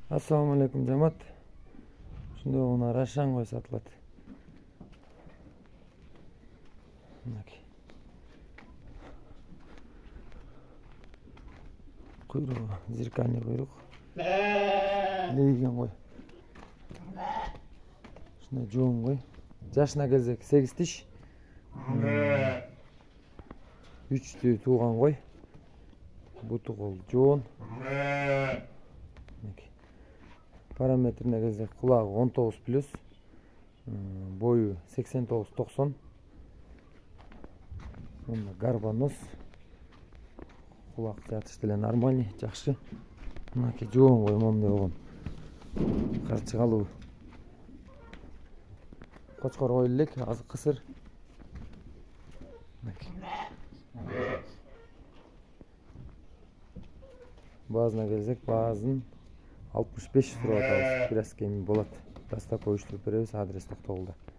Assalamu alaikum жамат. Şimdi ona Raşan koy satılады. Kuyruğu, zirkani kuyruk. Leygen koy. Şuna joğun koy. Yaşına kelsek 8 tiş. 3'tü tuğan koy. Butu kol joğun. Parametrine kelsek kulağı 19 plus. Boyu 89-90. Garbanos. Kulak жатыш деле нормальный, жакшы. Мынакей жоон кой момундай болгон. Карчы калуу. Кочкор кой элек, азыр кысыр. Баазына келсек, баазын 65 сурап атабыз. Бир аз кем болот. Даста коюштуруп беребиз, адрес Токтогулда.